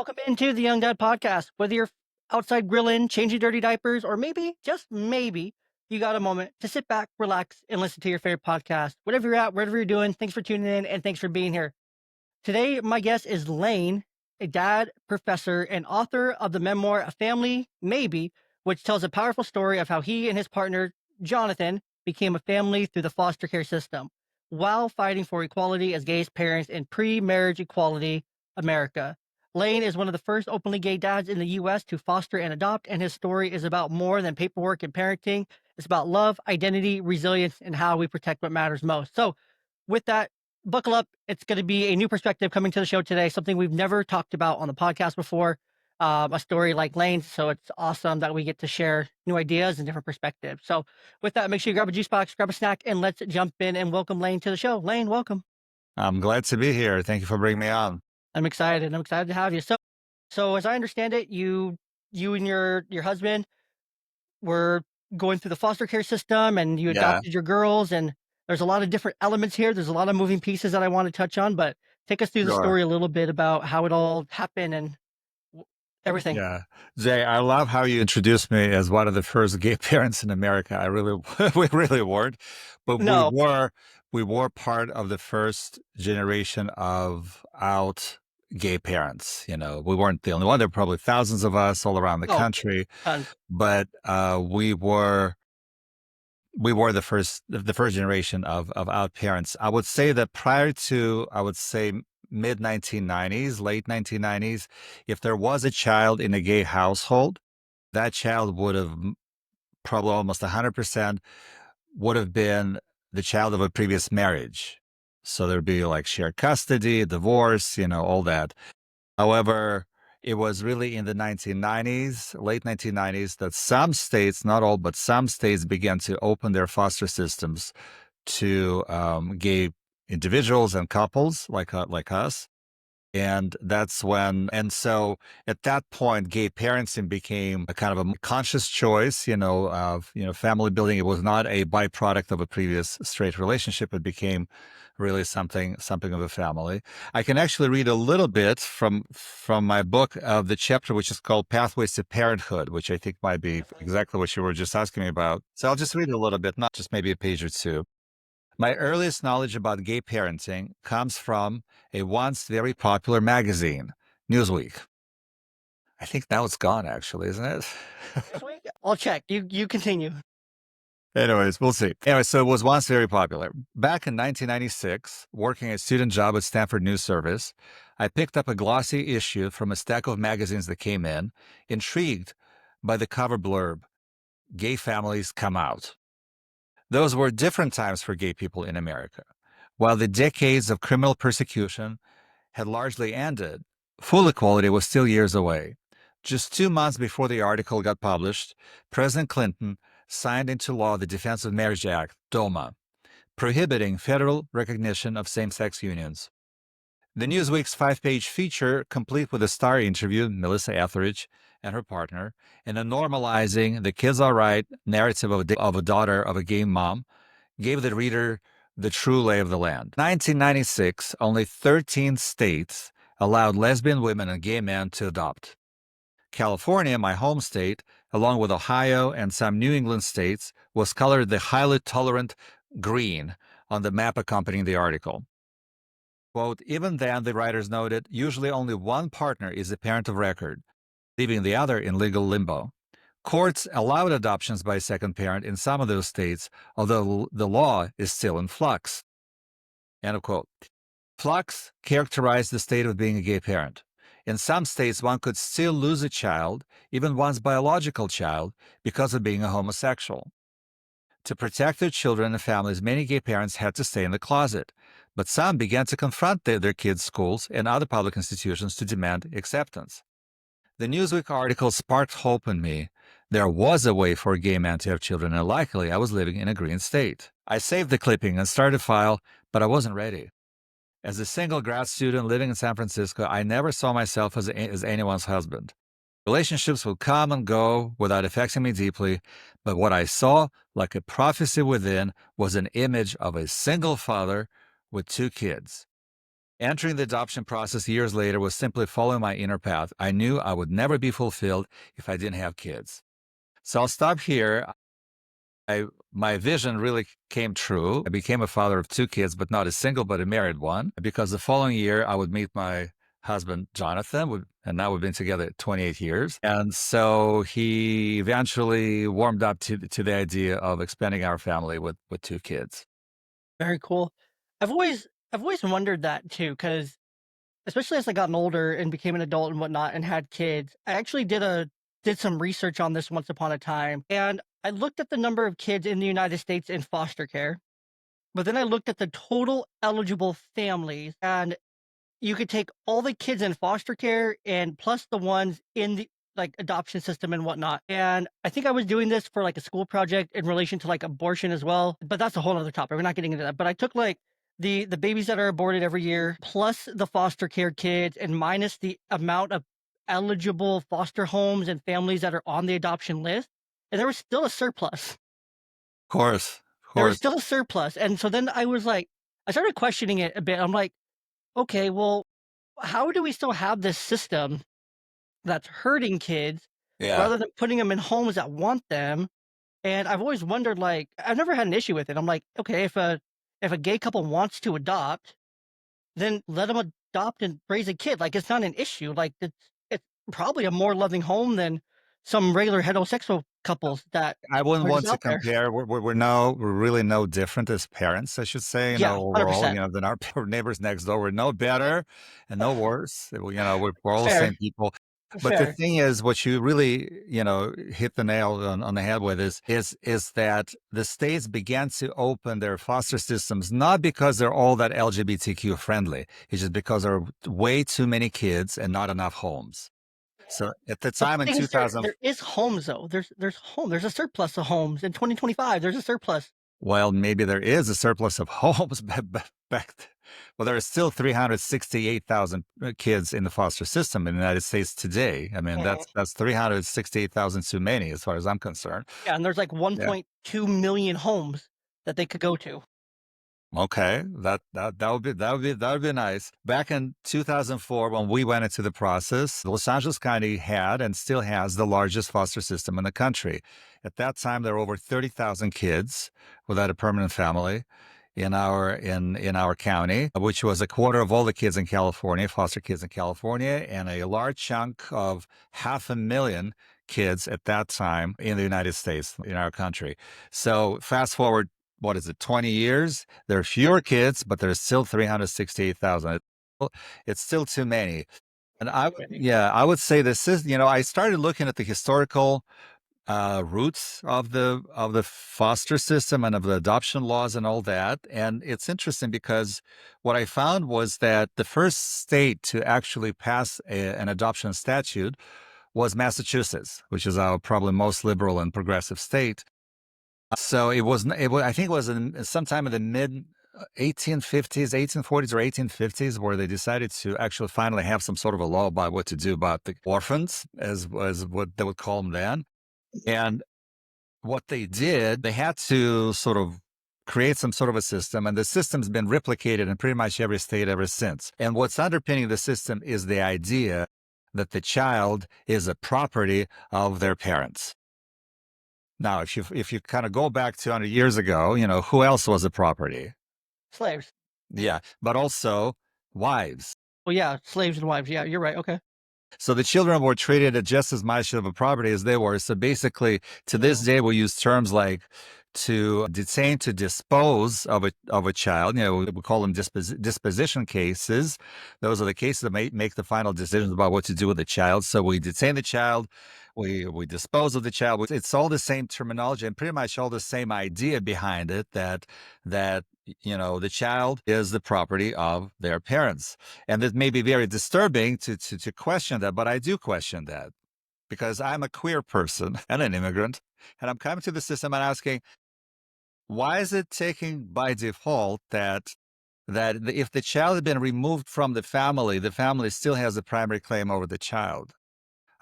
Welcome into the Young Dad Podcast. Whether you're outside grilling, changing dirty diapers, or maybe, just maybe, you got a moment to sit back, relax, and listen to your favorite podcast. Whatever you're at, whatever you're doing, thanks for tuning in and thanks for being here. Today, my guest is Lane, a dad, professor, and author of the memoir A Family Maybe, which tells a powerful story of how he and his partner, Jonathan, became a family through the foster care system while fighting for equality as gay parents in pre marriage equality America. Lane is one of the first openly gay dads in the US to foster and adopt, and his story is about more than paperwork and parenting. It's about love, identity, resilience, and how we protect what matters most. So, with that, buckle up. It's going to be a new perspective coming to the show today, something we've never talked about on the podcast before, a story like Lane's. So it's awesome that we get to share new ideas and different perspectives. So with that, make sure you grab a juice box, grab a snack, and let's jump in and welcome Lane to the show. Lane, welcome. I'm glad to be here. Thank you for bringing me on. I'm excited. I'm excited to have you. So as I understand it, you and your husband were going through the foster care system and you Yeah, adopted your girls, and there's a lot of different elements here. There's a lot of moving pieces that I want to touch on, but take us through the sure. story a little bit about how it all happened and everything. Yeah. Jay, I love how you introduced me as one of the first gay parents in America. I really, we really weren't, but No. we were part of the first generation of out gay parents. You know, we weren't the only one. There were probably thousands of us all around the Oh, country, tons. but we were the first generation of out parents. I would say that prior to, I would say, mid 1990s, late 1990s, if there was a child in a gay household, that child would have probably almost 100% would have been the child of a previous marriage. So there'd be like shared custody, divorce, all that. However, it was really in the 1990s, late 1990s, that some states, not all, but some states began to open their foster systems to gay individuals and couples like us. And that's when, and so at that point, gay parenting became a kind of a conscious choice, of, family building. It was not a byproduct of a previous straight relationship. It became really something of a family. I can actually read a little bit from my book of the chapter, which is called Pathways to Parenthood, which I think might be exactly what you were just asking me about. So I'll just read a little bit, not just maybe a page or two. My earliest knowledge about gay parenting comes from a once very popular magazine, Newsweek. I think now it's gone, actually, isn't it? This week, I'll check. You continue. Anyways, we'll see. Anyway, so it was once very popular. Back in 1996, working a student job at Stanford News Service, I picked up a glossy issue from a stack of magazines that came in, intrigued by the cover blurb, Gay Families Come Out. Those were different times for gay people in America. While the decades of criminal persecution had largely ended, full equality was still years away. Just 2 months before the article got published, President Clinton signed into law the Defense of Marriage Act, DOMA, prohibiting federal recognition of same-sex unions. The Newsweek's 5-page feature, complete with a star interview, Melissa Etheridge and her partner, and a normalizing the kids are right narrative of a daughter of a gay mom, gave the reader the true lay of the land. 1996, only 13 states allowed lesbian women and gay men to adopt. California, my home state, along with Ohio and some New England states, was colored the highly tolerant green on the map accompanying the article. Quote, even then, the writers noted, usually only one partner is a parent of record, leaving the other in legal limbo. Courts allowed adoptions by a second parent in some of those states, although the law is still in flux. End of quote. Flux characterized the state of being a gay parent. In some states, one could still lose a child, even one's biological child, because of being a homosexual. To protect their children and families, many gay parents had to stay in the closet, but some began to confront their kids' schools and other public institutions to demand acceptance. The Newsweek article sparked hope in me. There was a way for a gay man to have children, and luckily I was living in a green state. I saved the clipping and started a file, but I wasn't ready. As a single grad student living in San Francisco, I never saw myself as anyone's husband. Relationships would come and go without affecting me deeply, but what I saw, like a prophecy within, was an image of a single father with 2 kids. Entering the adoption process years later was simply following my inner path. I knew I would never be fulfilled if I didn't have kids. So I'll stop here. My vision really came true. I became a father of two kids, but not a single, but a married one, because the following year I would meet my husband, Jonathan, and now we've been together 28 years. And so he eventually warmed up to the idea of expanding our family with two kids. Very cool. I've always wondered that too, because especially as I gotten older and became an adult and whatnot and had kids, I actually did some research on this once upon a time, and I looked at the number of kids in the United States in foster care, but then I looked at the total eligible families, and you could take all the kids in foster care and plus the ones in the, like, adoption system and whatnot, and I think I was doing this for, like, a school project in relation to, like, abortion as well, but that's a whole other topic, we're not getting into that, but I took, like, the babies that are aborted every year, plus the foster care kids, and minus the amount of eligible foster homes and families that are on the adoption list, and there was still a surplus. Of course, of There was course. still a surplus, and so then I was like I started questioning it a bit, I'm like, "Okay, well, how do we still have this system that's hurting kids Yeah. rather than putting them in homes that want them?" And I've always wondered, like, I've never had an issue with it. I'm like, okay, if a gay couple wants to adopt, then let them adopt and raise a kid. Like, it's not an issue. Like, it's probably a more loving home than some regular heterosexual couples that I wouldn't are just want to out there. compare. We're really no different as parents, I should say, Yeah, overall, 100%. than our neighbors next door. We're no better and no worse. We're all the Fair, same people. But the fair. thing is, what you really, hit the nail on the head with is that the states began to open their foster systems, not because they're all that LGBTQ friendly. It's just because there are way too many kids and not enough homes. So at the But the time in thing is, there 2000, there is homes though. There's a surplus of homes in 2025. There's a surplus. well, maybe there is a surplus of homes, but well, there are still 368,000 kids in the foster system in the United States today. I mean, Mhm. that's 368,000 too many, as far as I'm concerned. Yeah, and there's like Yeah. 1.2 million homes that they could go to. Okay, that would be nice. Back in 2004, when we went into the process, Los Angeles County had and still has the largest foster system in the country. At that time, there were over 30,000 kids without a permanent family in our county, which was a quarter of all the kids in California, foster kids in California, and a large chunk of 500,000 kids at that time in the United States, in our country. So fast forward, what is it, 20 years? There are fewer kids, but there's still 368,000. It's still too many. And I would say this is, I started looking at the historical roots of the foster system and of the adoption laws and all that. And it's interesting because what I found was that the first state to actually pass an adoption statute was Massachusetts, which is our probably most liberal and progressive state. So I think it was sometime in the mid 1850s, 1840s or 1850s, where they decided to actually finally have some sort of a law about what to do about the orphans, as what they would call them then. And what they did, they had to sort of create some sort of a system, and the system's been replicated in pretty much every state ever since. And what's underpinning the system is the idea that the child is a property of their parents. Now, if you kind of go back 200 years ago, who else was a property? Slaves. Yeah, but also wives. Well, yeah, slaves and wives. Yeah, you're right. Okay. So the children were treated just as much of a property as they were. So basically, to this Mhm. day, we use terms like to detain, to dispose of a child. We call them disposition cases. Those are the cases that make the final decisions about what to do with the child. So we detain the child, we dispose of the child. It's all the same terminology and pretty much all the same idea behind it. That the child is the property of their parents. And it may be very disturbing to question that, but I do question that because I'm a queer person and an immigrant. And I'm coming to the system and asking, why is it taking by default that if the child has been removed from the family still has the primary claim over the child?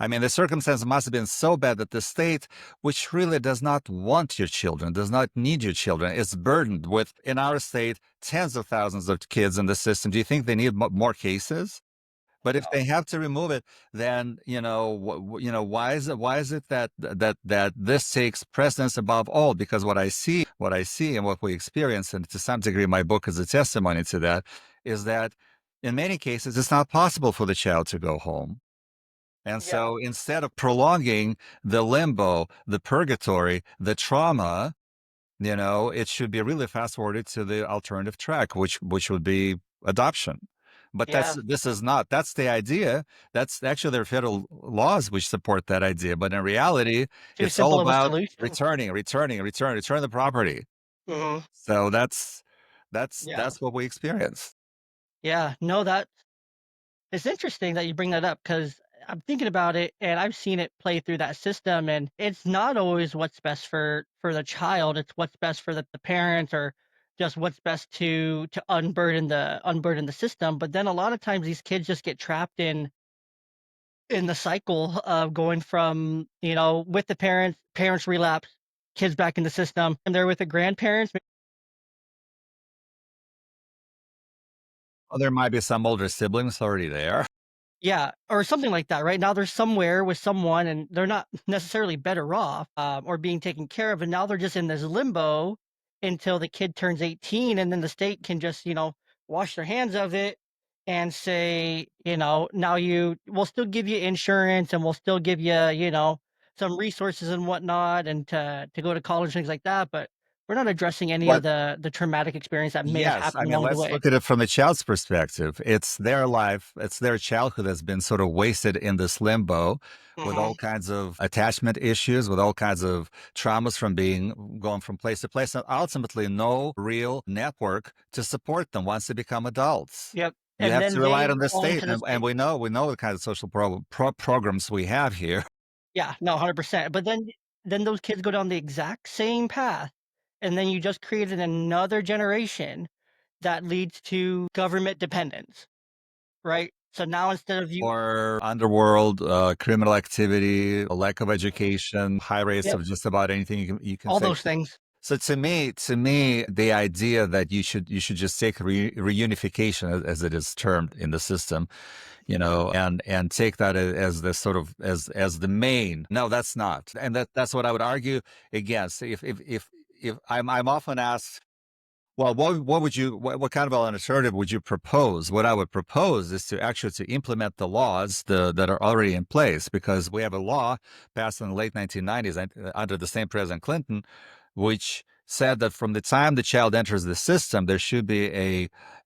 I mean, the circumstance must have been so bad that the state, which really does not want your children, does not need your children, is burdened with, in our state, tens of thousands of kids in the system. Do you think they need more cases? But if they have to remove it, then why is it that this takes precedence above all? Because what I see, and what we experience, and to some degree, my book is a testimony to that, is that in many cases it's not possible for the child to go home. And Yeah. so instead of prolonging the limbo, the purgatory, the trauma, it should be really fast forwarded to the alternative track, which would be adoption. But Yeah. this is not. That's the idea. That's actually, there are federal laws which support that idea. But in reality, Too it's all simple of a about solution. return the property. Mhm. So Yeah. that's what we experience. Yeah. No, that it's interesting that you bring that up because I'm thinking about it and I've seen it play through that system, and it's not always what's best for the child. It's what's best for the parents, or just what's best to unburden the system. But then a lot of times these kids just get trapped in the cycle of going from, with the parents relapse, kids back in the system, and they're with the grandparents. Well, there might be some older siblings already there. Yeah, or something like that, right? Now they're somewhere with someone and they're not necessarily better off, or being taken care of, and now they're just in this limbo until the kid turns 18, and then the state can just, wash their hands of it and say, now we'll still give you insurance and we'll still give you, some resources and whatnot, and to go to college, things like that, but we're not addressing any of What the traumatic experience that may have Yes, I happened mean, along the let's way. look at it from the child's perspective. It's their life, it's their childhood that's been sort of wasted in this limbo with Mhm. all kinds of attachment issues, with all kinds of traumas from being going from place to place, and ultimately no real network to support them once they become adults. Yep, You and have then to rely they on the fall state, into the and state. we know the kind of social programs we have here. Yeah, no, 100%, but then those kids go down the exact same path, and then you just created another generation that leads to government dependence, right? So now instead of you. Or underworld, criminal activity, a lack of education, high rates Yep, of just about anything you can all think. those things. So to me, the idea that you should just take reunification, as it is termed in the system, and take that as the sort of as the main. No, that's not, and that's what I would argue against. If I'm often asked, well, what kind of an alternative would you propose? What I would propose is to actually to implement the laws that are already in place, because we have a law passed in the late 1990s under the same President Clinton, which said that from the time the child enters the system, there should be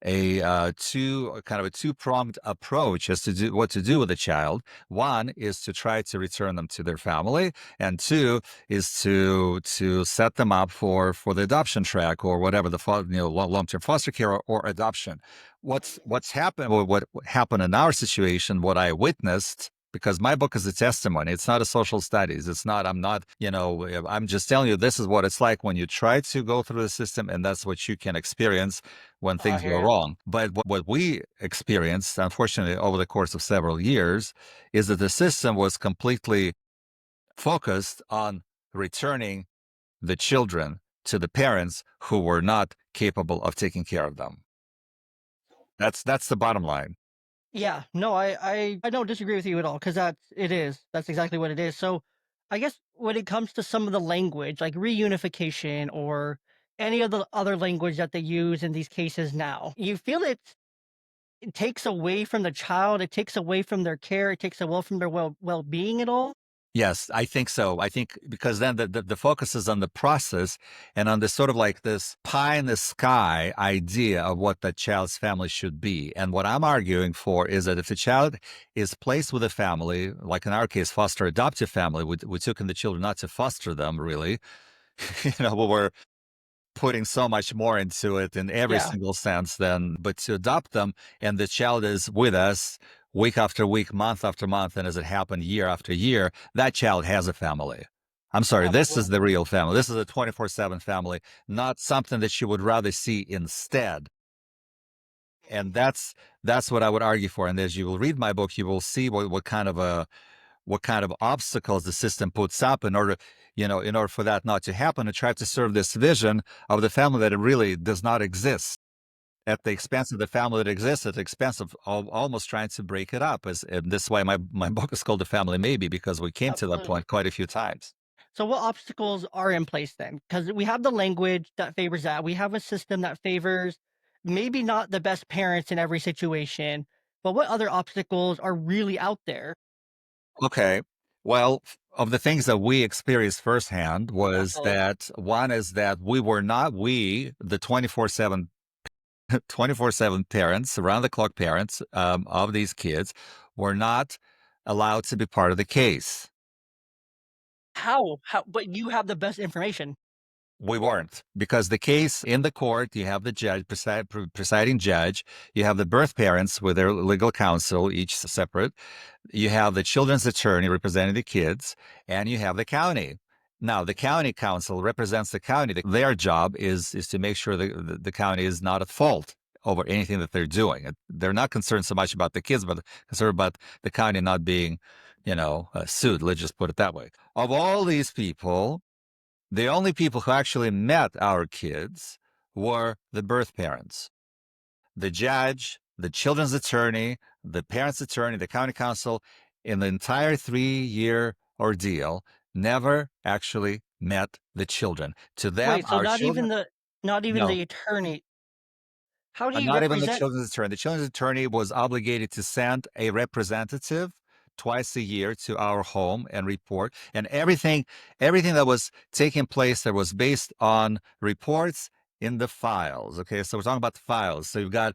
a two-pronged approach as to what to do with the child. One is to try to return them to their family, and two is to set them up for the adoption track, or whatever, the long-term foster care, or adoption. What's happened, or what happened in our situation, what I witnessed, because my book is a testimony. It's not a social studies. It's not, I'm not, I'm just telling you, this is what it's like when you try to go through the system, and that's what you can experience when I things hear go you. wrong. But what we experienced, unfortunately, over the course of several years, is that the system was completely focused on returning the children to the parents who were not capable of taking care of them. That's the bottom line. Yeah, no, I don't disagree with you at all, because that's exactly what it is. So, I guess when it comes to some of the language, like reunification or any of the other language that they use in these cases now, you feel it takes away from the child, it takes away from their care, it takes away from their well-being at all? Yes, I think so. I think because then the focus is on the process, and on this sort of like this pie in the sky idea of what the child's family should be. And what I'm arguing for is that if the child is placed with a family, like in our case, foster adoptive family, we took in the children not to foster them really, we're putting so much more into it in every Yeah, single sense than, but to adopt them, and the child is with us week after week, month after month, and as it happened year after year, that child has a family. I'm sorry, this is absolutely. the real family. This is a 24/7 family, not something that you would rather see instead. And that's what I would argue for. And as you will read my book, you will see what kind of a what kind of obstacles the system puts up in order, in order for that not to happen, and try to serve this vision of the family that it really does not exist at the expense of the family that exists, at the expense of almost trying to break it up. And this is why my book is called The Family Maybe, because we came to that Absolutely. point quite a few times. So what obstacles are in place then? Because we have the language that favors that. We have a system that favors maybe not the best parents in every situation, but what other obstacles are really out there? Okay. Well, of the things that we experienced firsthand was Absolutely. that one is that we were not, we, the 24/7 24/7 parents, around the clock parents, of these kids, were not allowed to be part of the case. How? How? But you have the best information. We weren't, because the case in the court, you have the judge, presiding judge, you have the birth parents with their legal counsel, each separate. You have the children's attorney representing the kids, and you have the county. Now, the county council represents the county. Their job is to make sure the county is not at fault over anything that they're doing. They're not concerned so much about the kids, but concerned about the county not being, sued. Let's just put it that way. Of all these people, the only people who actually met our kids were the birth parents. The judge, the children's attorney, the parents' attorney, the county council, in the entire 3-year ordeal, never actually met the children. To them, Wait, so our children, not even no, the attorney. How do you not even the represent? children's attorney. The children's attorney was obligated to send a representative twice a year to our home and report. And everything that was taking place that was based on reports in the files. Okay, so we're talking about the files. So you've got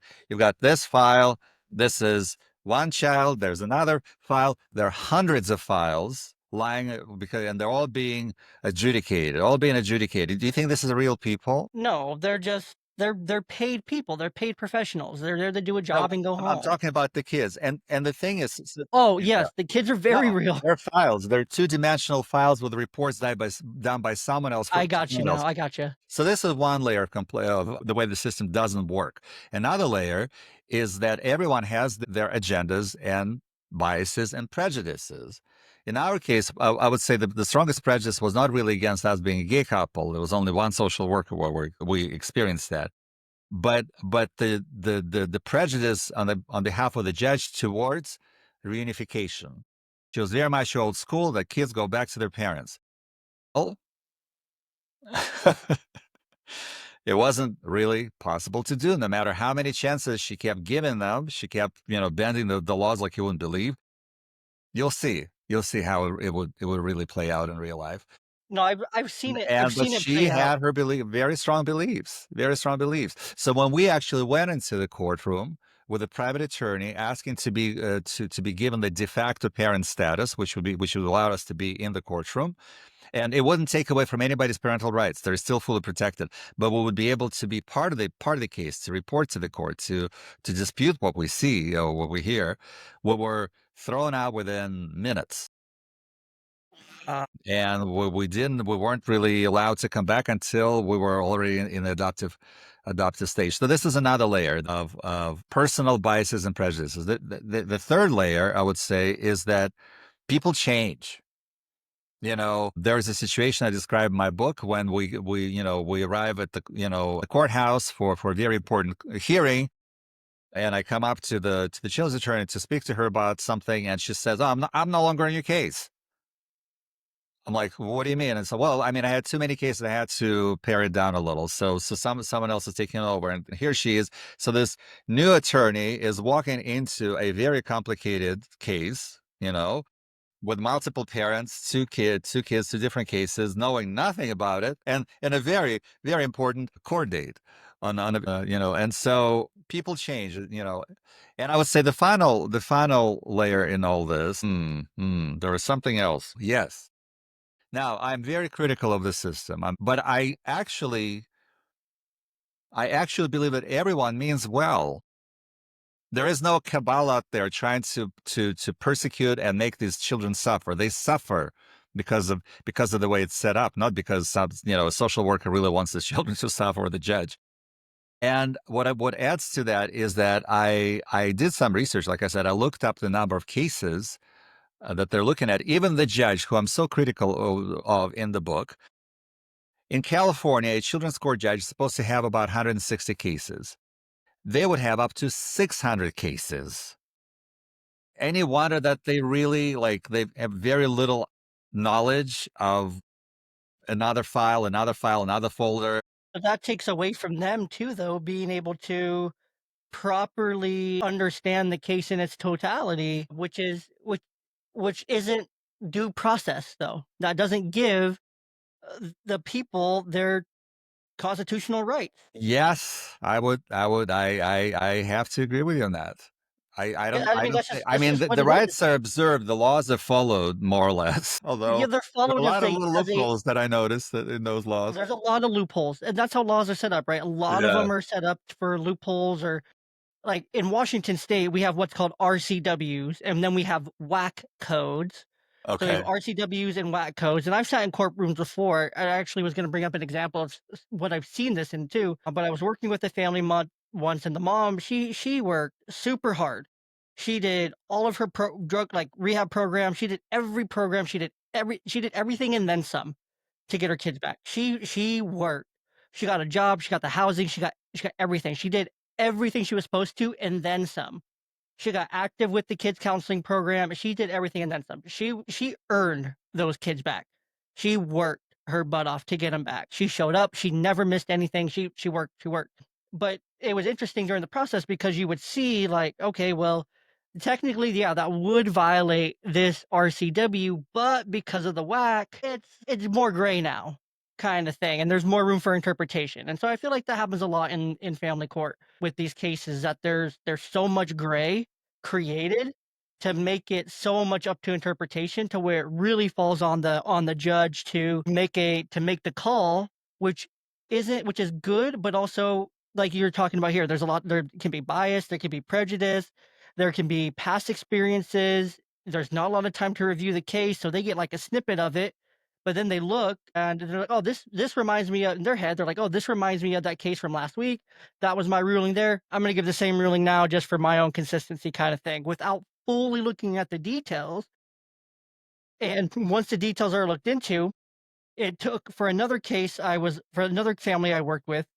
this file. This is one child. There's another file. There are hundreds of files lying because and they're all being adjudicated. All being adjudicated. Do you think this is real people? No, they're just they're paid people. They're paid professionals. They're there to do a No, job and go I'm home. talking about the kids, and the thing is, Oh, yeah, yes, the kids are very no, real. they're files. They're two-dimensional files with reports done by someone else for I got you someone now. else. I got you. So this is one layer of the way the system doesn't work. Another layer is that everyone has their agendas and biases and prejudices. In our case, I would say the strongest prejudice was not really against us being a gay couple. There was only one social worker where we experienced that. But the prejudice on behalf of the judge towards reunification. She was very much old school that kids go back to their parents. Oh, it wasn't really possible to do. No matter how many chances she kept giving them, she kept bending the laws like you wouldn't believe. You'll see how it would really play out in real life. No, I've seen it. I've But seen it she play out. had her very strong beliefs, very strong beliefs. So when we actually went into the courtroom with a private attorney asking to be to be given the de facto parent status, which would allow us to be in the courtroom, and it wouldn't take away from anybody's parental rights; they're still fully protected. But we would be able to be part of the case, to report to the court, to dispute what we see or what we hear. We were thrown out within minutes, Uh, and we weren't really allowed to come back until we were already in the adoptive stage. So this is another layer of personal biases and prejudices. The third layer, I would say, is that people change. There's a situation I describe in my book when we arrive at the courthouse for a very important hearing, and I come up to the children's attorney to speak to her about something, and she says, "Oh, I'm no longer in your case." I'm like, "What do you mean?" And so, well, I mean, I had too many cases. I had to pare it down a little. So someone else is taking it over, and here she is. So this new attorney is walking into a very complicated case, with multiple parents, two kids, two different cases, knowing nothing about it, and a very, very important court date and so people change, and I would say the final layer in all this, there was something else. Yes. Now, I'm very critical of the system, but I actually believe that everyone means well. There is no cabal out there trying to persecute and make these children suffer. They suffer because of the way it's set up, not because a social worker really wants the children to suffer or the judge. And what adds to that is that I did some research. Like I said, I looked up the number of cases that they're looking at, even the judge, who I'm so critical of in the book. In California, a children's court judge is supposed to have about 160 cases. They would have up to 600 cases. Any wonder that they really like they have very little knowledge of another file, another folder. But that takes away from them too, though, being able to properly understand the case in its totality, which isn't due process, though. That doesn't give the people their constitutional rights. Yes, I have to agree with you on that. Yeah, I I mean don't think, I that's mean, just what the it is. rights are observed, the laws are followed more or less. Yeah, Although they're there are a followed lot of little as a loopholes that I noticed that in those laws. there's a lot of loopholes, and that's how laws are set up, right? A lot of Yeah. them are set up for loopholes or like in Washington state, we have what's called RCWs, and then we have whack codes. So we have Okay. RCWs and whack codes, and I've sat in courtrooms before. I actually was going to bring up an example of what I've seen this in too. But I was working with a family once, and the mom she worked super hard. She did all of her drug like rehab programs. She did every program. She did everything and then some to get her kids back. She worked. She got a job. She got the housing. She got everything. She did everything she was supposed to and then some. She got active with the kids counseling program. She did everything and then some. She earned those kids back. She worked her butt off to get them back. She showed up. She never missed anything. She worked. She worked. But it was interesting during the process because you would see like, okay, well, technically, yeah, that would violate this RCW, but because of the whack, it's more gray now, kind of thing, and there's more room for interpretation. And so I feel like that happens a lot in family court with these cases that there's so much gray created to make it so much up to interpretation to where it really falls on the judge to make the call, which is good, but also like you're talking about here, there can be bias, there can be prejudice, there can be past experiences. There's not a lot of time to review the case, so they get like a snippet of it, but then they look and they're like, "Oh, this reminds me of," in their head, they're like, "Oh, this reminds me of that case from last week. That was my ruling there. I'm gonna give the same ruling now just for my own consistency," kind of thing, without fully looking at the details. And once the details are looked into, it took for another family I worked with,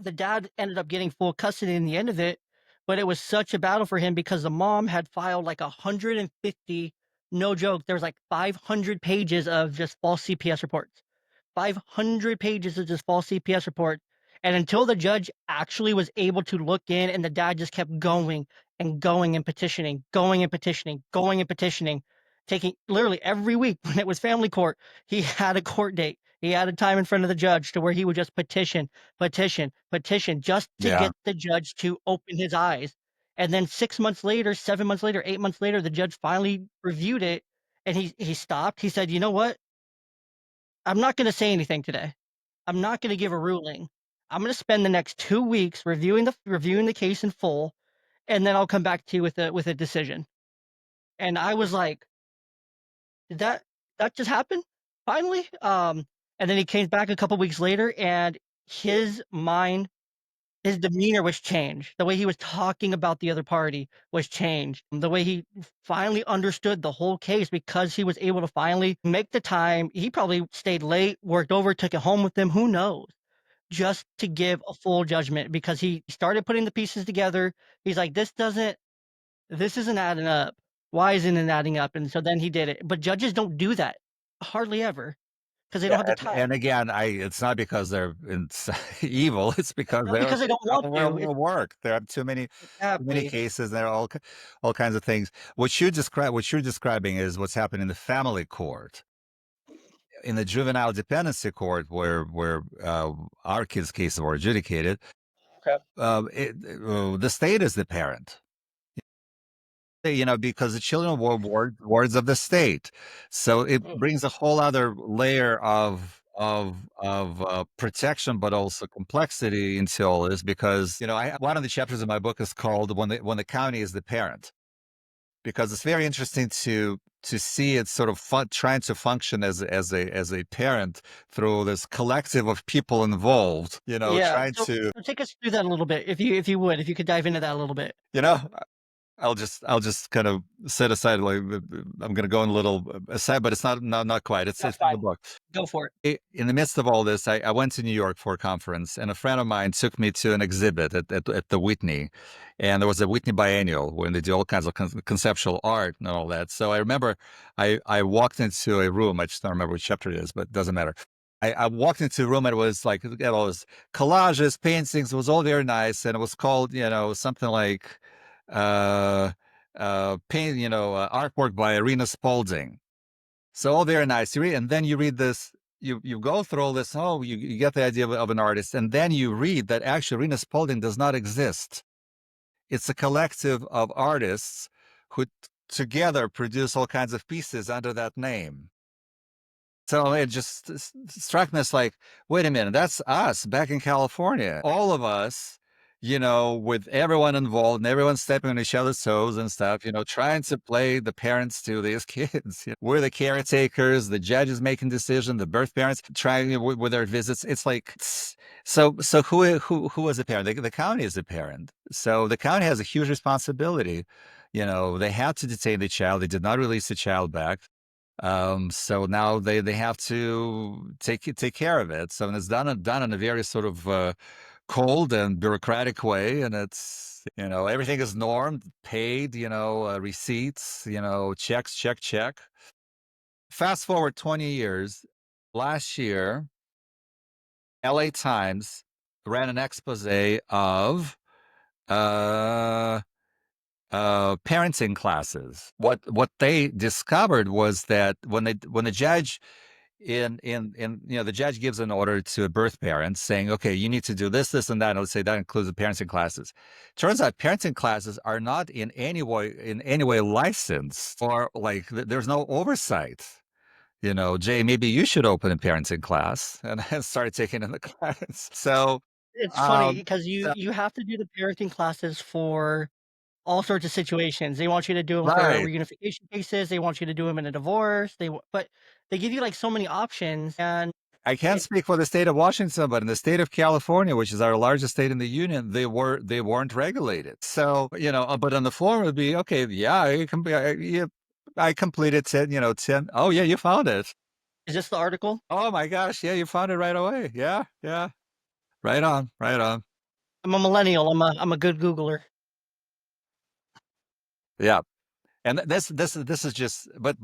the dad ended up getting full custody in the end of it, but it was such a battle for him because the mom had filed like 150, no joke, there was like 500 pages of just false CPS reports. 500 pages of just false CPS reports. And until the judge actually was able to look in, and the dad just kept going and going and petitioning, going and petitioning, going and petitioning, taking literally every week when it was family court, he had a court date. He had a time in front of the judge to where he would just petition, petition, petition just to Yeah. get the judge to open his eyes. And then 6 months later, 7 months later, 8 months later, the judge finally reviewed it and he stopped. He said, "You know what? I'm not going to say anything today. I'm not going to give a ruling. I'm going to spend the next 2 weeks reviewing the case in full, and then I'll come back to you with a decision." And I was like, "Did that just happen? Finally?" And then he came back a couple weeks later, and his mind, his demeanor was changed. The way he was talking about the other party was changed. The way he finally understood the whole case because he was able to finally make the time. He probably stayed late, worked over, took it home with him. Who knows? Just to give a full judgment because he started putting the pieces together. He's like, this isn't adding up. Why isn't it adding up?" And so then he did it. But judges don't do that hardly ever because they don't Yeah, have the time. and again, I it's not because they're evil, it's because Not they're because they don't want to. It's overworked. There are too many exactly. cases, there are all kinds of things. What you're describing is what's happening in the family court. In the juvenile dependency court where our kids' cases were adjudicated, Okay. the state is the parent. Because the children were wards of the state, so it Mm. brings a whole other layer of protection, but also complexity into all this. Because one of the chapters of my book is called "When the County is the Parent," because it's very interesting to see it sort of trying to function as a parent through this collective of people involved. Yeah. Trying So to take us through that a little bit, if you would, if you could dive into that a little bit. you know I'll just kind of set aside like I'm going to go in a little aside, but it's not quite. That's It's in the fine. book. Go for it. In the midst of all this, I went to New York for a conference, and a friend of mine took me to an exhibit at the Whitney, and there was a Whitney Biennial when they do all kinds of conceptual art and all that. So I remember I walked into a room. I just don't remember which chapter it is, but it doesn't matter. I walked into a room and it was like it had all those collages, paintings. It was all very nice, and it was called something like uh artwork by Irina Spalding. So all very nice. You read, and then you read this. You go through all this. Oh, you get the idea of an artist, and then you read that actually Rena Spalding does not exist. It's a collective of artists who together produce all kinds of pieces under that name. So it just struck me as like, wait a minute, that's us back in California. All of us, with everyone involved and everyone stepping on each other's toes and stuff, trying to play the parents to these kids. We're the caretakers, the judges making decisions, the birth parents trying with their visits. It's like, so who is a parent? The county is a parent. So the county has a huge responsibility. They had to detain the child. They did not release the child back. So now they have to take care of it. So it's done in a very sort of cold and bureaucratic way, and it's everything is normed, paid, receipts, checks, check. Fast forward 20 years, last year, L.A. Times ran an expose of uh parenting classes. What they discovered was that when the judge the judge gives an order to a birth parent saying, okay, you need to do this, and that. And let's say that includes the parenting classes. Turns out parenting classes are not in any way licensed, or like there's no oversight. Jay, maybe you should open a parenting class and start taking in the class. So, It's funny um, because you have to do the parenting classes for all sorts of situations. They want you to do them for right. reunification cases, they want you to do them in a divorce, but they give you, like, so many options, and I can't it speak for the state of Washington, but in the state of California, which is our largest state in the union, they weren't regulated. So but on the form it would be okay. Yeah, I completed 10. Oh yeah, you found it. is this the article? Oh my gosh, yeah, you found it right away. Yeah, yeah, right on, right on. I'm a millennial, I'm a good Googler. Yeah, and this is just, but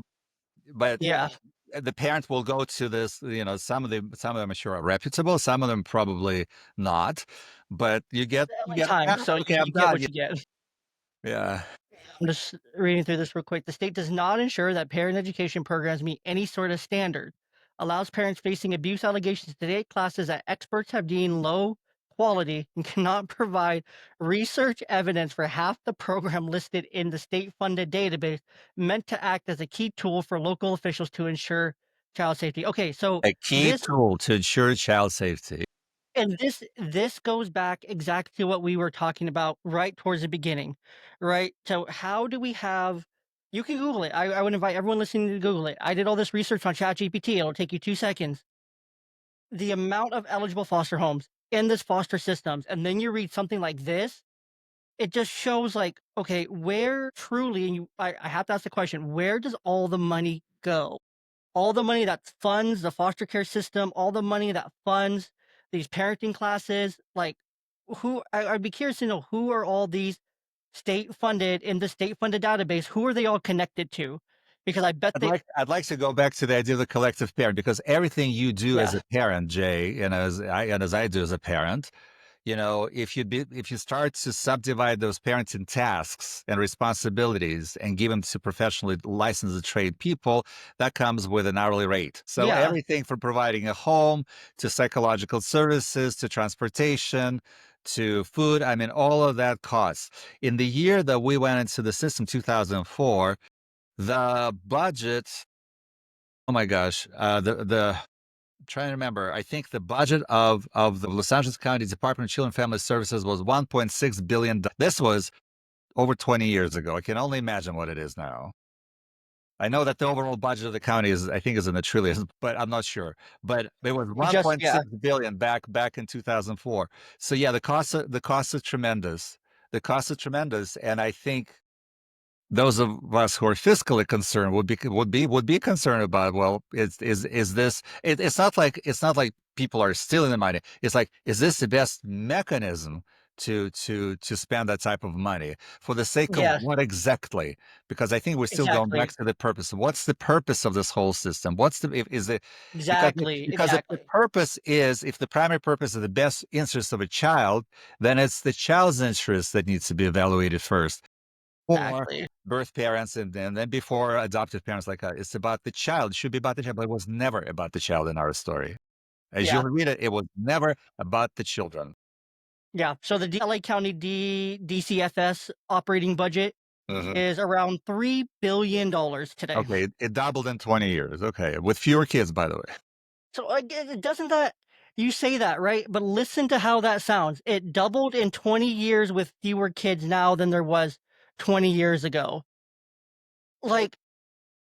Yeah, the parents will go to this. Some of them I'm sure are reputable, some of them probably not. But you get the you LA get a Times, pass. so Okay, I'm you get done. what you get. Yeah. I'm just reading through this real quick. The state does not ensure that parent education programs meet any sort of standard. Allows parents facing abuse allegations to take classes that experts have deemed low quality and cannot provide research evidence for half the program listed in the state funded database meant to act as a key tool for local officials to ensure child safety. Okay, so A key this tool to ensure child safety. and this goes back exactly to what we were talking about right towards the beginning, right? So how do we have you can Google it. I would invite everyone listening to Google it. I did all this research on ChatGPT. It'll take you 2 seconds. The amount of eligible foster homes in this foster systems, and then you read something like this, it just shows like, okay, where truly, and I have to ask the question, where does all the money go? All the money that funds the foster care system, all the money that funds these parenting classes, like I'd be curious to know who are all these state funded in the state funded database, who are they all connected to? Because I bet I'd like to go back to the idea of the collective parent, because everything you do as yeah, a parent, Jay, and as I do as a parent, if you start to subdivide those parenting tasks and responsibilities and give them to professionally licensed and trained people, that comes with an hourly rate. So yeah, everything from providing a home to psychological services to transportation to food, I mean, all of that costs. In the year that we went into the system, 2004, the budget, oh my gosh, I'm trying to remember. I think the budget of the Los Angeles County Department of Children and Family Services was 1.6 billion. This was over 20 years ago. I can only imagine what it is now. I know that the overall budget of the county I think, is in the trillions, but I'm not sure. But it was we just yeah, 1.6 billion back in 2004. So yeah, the costs are tremendous. The costs are tremendous, and I think those of us who are fiscally concerned would be concerned about, well, is this it's not like people are stealing the money. It's like, is this the best mechanism to spend that type of money for the sake of Yes, what exactly? Because I think we're still going back exactly, to the purpose. What's the purpose of this whole system? What's the if, is it exactly, because if the exactly, purpose is, if the primary purpose is the best interest of a child, then it's the child's interest that needs to be evaluated first, or exactly. birth parents, and then before adoptive parents. Like, it's about the child. It should be about the child, but it was never about the child in our story. As you Yeah, read it, it was never about the children. yeah. So the LA County DCFS operating budget Mhm. is around $3 billion today. Okay, it doubled in 20 years. Okay, with fewer kids, by the way. So again, doesn't that you say that, right? But listen to how that sounds. It doubled in 20 years with fewer kids now than there was 20 years ago. Like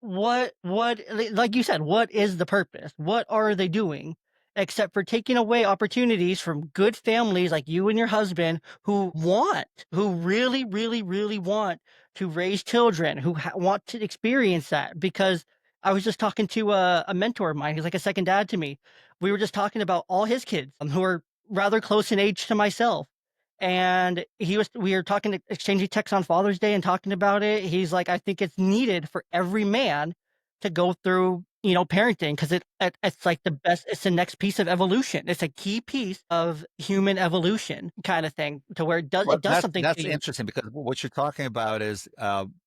like you said, what is the purpose? What are they doing except for taking away opportunities from good families like you and your husband who really, really, really want to raise children, who want to experience that? Because I was just talking to a mentor of mine. He's like a second dad to me. We were just talking about all his kids who are rather close in age to myself. And we were talking, exchanging texts on Father's Day and talking about it. He's like, I think it's needed for every man to go through, parenting, because it's like it's the next piece of evolution. It's a key piece of human evolution kind of thing to where Well, it does that's something to that's you. interesting, because what you're talking about is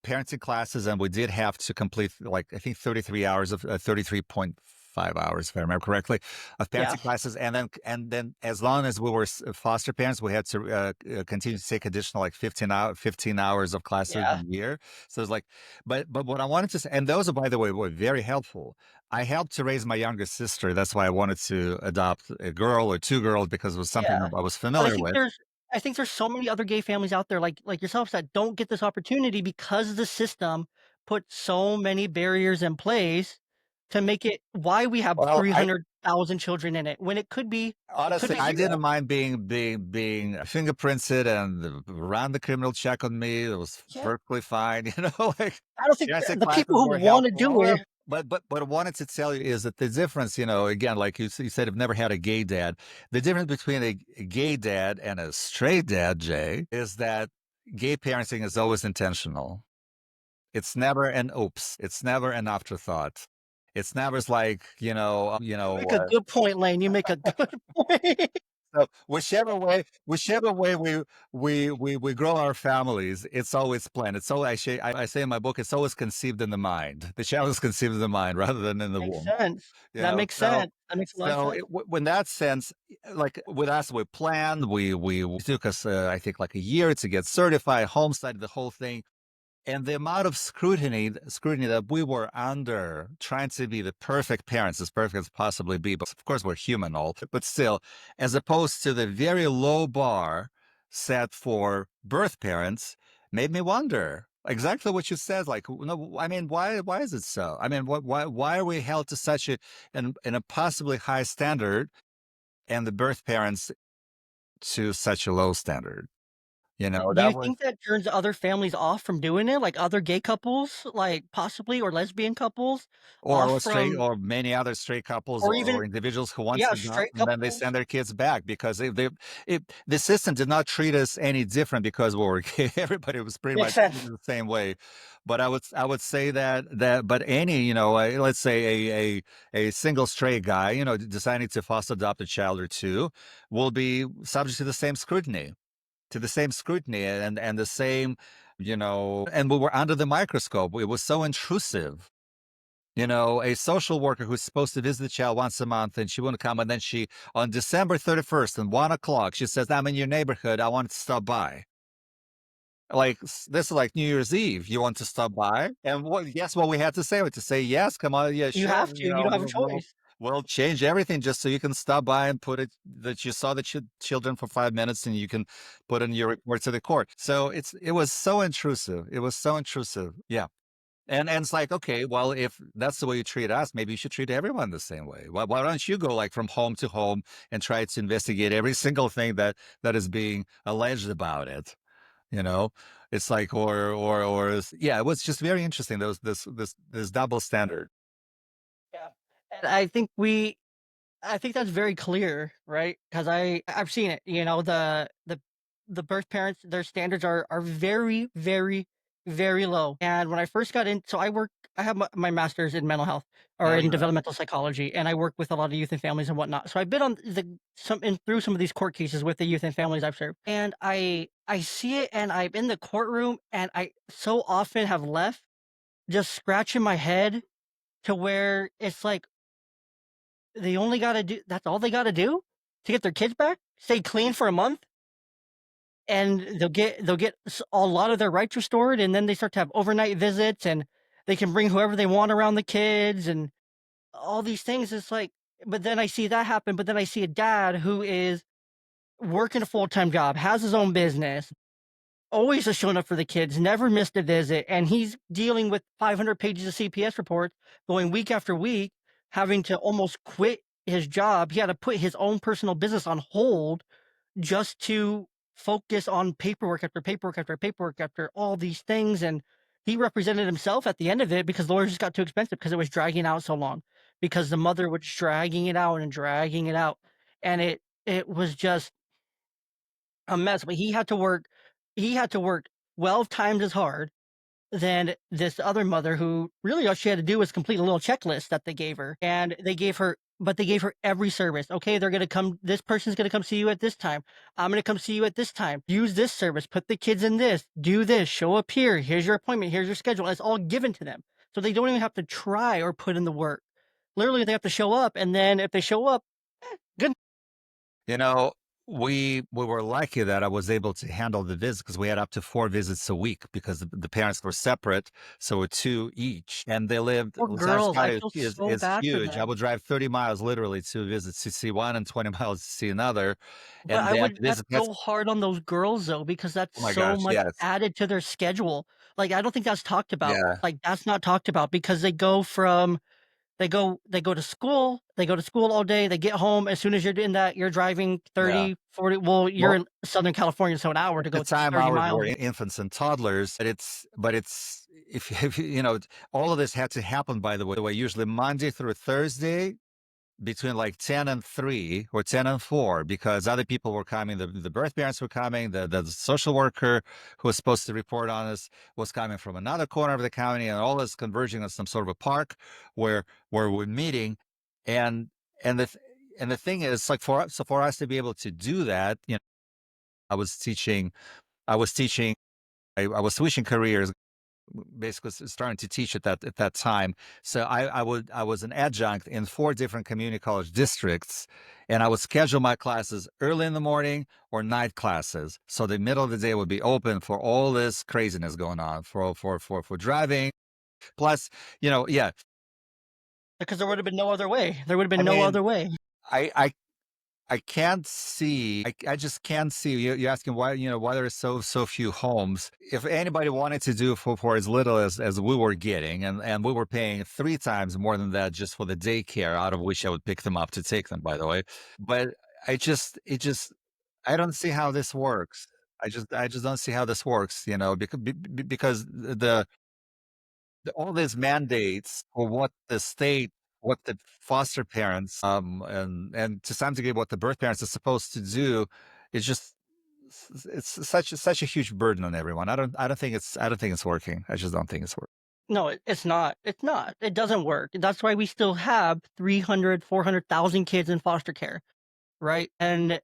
parenting classes, and we did have to complete, like, I think 33 hours of 33.5 hours, if I remember correctly, of Yeah, parenting classes, and then as long as we were foster parents, we had to continue to take additional, like, 15 hours of classes yeah, a year. So it's like, but what I wanted to say, and those, are, by the way, were very helpful. I helped to raise my younger sister. That's why I wanted to adopt a girl or two girls, because it was something yeah. that I was But familiar with. I think there's so many other gay families out there like yourselves that don't get this opportunity because the system put so many barriers in place to make it why we have Well, I 300,000 children in it when it could honestly, be I 0. didn't mind being fingerprinted and ran the criminal check on me. It was Yeah. perfectly fine. Like, I don't think parenting the people classes who were wanna helpful. do it. Well, but I wanted to tell you is that the difference, again, like you said, I've never had a gay dad. The difference between a gay dad and a straight dad, Jay, is that gay parenting is always intentional. It's never an oops. It's never an afterthought. It's never like, You make a good point, Lane, you make a good point. so whichever way we grow our families, it's always planned. It's so I say in my book, it's always conceived in the mind. The child is conceived in the mind rather than in the Makes womb. sense. You That know, makes so sense. That makes a lot of so sense. in that sense, like with us, we planned. We took us, I think, like a year to get certified, home studied the whole thing, and the amount of scrutiny that we were under, trying to be the perfect parents, as perfect as possibly be, but of course we're human, all, but still, as opposed to the very low bar set for birth parents, made me wonder exactly what you said. Like, no, I mean, why is it so? I mean, why are we held to such an impossibly high standard, and the birth parents to such a low standard? Do That you was, think that turns other families off from doing it? Like other gay couples, like possibly, or lesbian couples off or straight, from or many other straight couples, or or even individuals who want yeah, to adopt, straight and then they couples? send their kids back, because the system did not treat us any different because we were gay. Everybody was pretty Makes much sense. treated the same way. But I would say that but any, let's say a single straight guy, deciding to foster adopt a child or two, will be subject to the same scrutiny, and the same, and we were under the microscope. It was so intrusive. A social worker who's supposed to visit the child once a month, and she wouldn't come. And then on December 31st at 1 o'clock, she says, I'm in your neighborhood. I want to stop by. Like, this is like New Year's Eve. You want to stop by? And guess what we had to say? We had to say, yes, come on. Yeah, You sure. have to. You don't have a choice. We'll change everything just so you can stop by and put it that you saw the children for 5 minutes, and you can put in your report to the court. So it was so intrusive. It was so intrusive. Yeah. And it's like, okay, well, if that's the way you treat us, maybe you should treat everyone the same way. Why don't you go, like, from home to home and try to investigate every single thing that is being alleged about it? You know, It's like, yeah, it was just very interesting. Those this double standard. Yeah. And I think that's very clear, right? Because I've seen it. You know, the birth parents, their standards are very, very, very low. And when I first got in, so I have my master's in mental health or Oh in yeah, developmental psychology, and I work with a lot of youth and families and whatnot. So I've been on through some of these court cases with the youth and families I've served, and I see it, and I'm in the courtroom, and I so often have left just scratching my head to where it's like they only gotta do that's all they gotta do to get their kids back? Stay clean for a month, and they'll get a lot of their rights restored, and then they start to have overnight visits, and they can bring whoever they want around the kids, and all these things. It's like but then I see that happen, but then I see a dad who is working a full-time job, has his own business, always has shown up for the kids, never missed a visit, and he's dealing with 500 pages of CPS reports going week after week, having to almost quit his job. He had to put his own personal business on hold just to focus on paperwork after paperwork after paperwork after all these things. And he represented himself at the end of it because lawyers just got too expensive because it was dragging out so long, because the mother was dragging it out and dragging it out. And it was just a mess, but he had to work 12 times as hard than this other mother who really all she had to do was complete a little checklist that they gave her, and they gave her every service. "Okay, they're gonna come this person's gonna come see you at this time. I'm gonna come see you at this time. Use this service, put the kids in this, do this, show up here, here's your appointment, here's your schedule." It's all given to them. So they don't even have to try or put in the work. Literally, they have to show up, and then if they show up, good. you know, we were lucky that I was able to handle the visit because we had up to 4 visits a week because the parents were separate, so we're two each, and they lived. Poor Los Angeles girls, I County feel is so bad for huge. I them. would drive 30 miles literally to visit to see one, and 20 miles to see another, But and I then would that's visit. That's so hard on those girls though, because that's oh my so gosh, much yes, added to their schedule. Like, I don't think that's talked about. yeah, Like, that's not talked about because they go to school, they go to school all day, they get home, as soon as you're doing that, you're driving yeah. 30, 40. Well, you're Well, in Southern California, so an hour at to the go time, 30 ours were miles. infants and toddlers, but it's if all of this had to happen, by the way, usually Monday through Thursday between like 10 and 3 or 10 and 4 because other people were coming. The birth parents were coming. The social worker who was supposed to report on us was coming from another corner of the county, and all this converging on some sort of a park where we're meeting. And and the and the thing is, like, for us to be able to do that, I was teaching. I was teaching. I was switching careers, basically starting to teach at that time. So I was an adjunct in 4 different community college districts, and I would schedule my classes early in the morning or night classes. So the middle of the day would be open for all this craziness going on for driving. Plus, yeah. Because there would have been no other way. There would have I been no mean, other way. I I I can't see. I just can't see. You're asking why there are so few homes. If anybody wanted to do for as little as we were getting, and we were paying 3 times more than that just for the daycare, out of which I would pick them up to take them, by the way. But I don't see how this works. I just don't see how this works. Because all these mandates for what the state, what the foster parents, and to some degree what the birth parents are supposed to do, is just it's such a huge burden on everyone. I don't think it's working. I just don't think it's working. No, it's not. It's not. It doesn't work. That's why we still have 300, 400,000 kids in foster care, right? And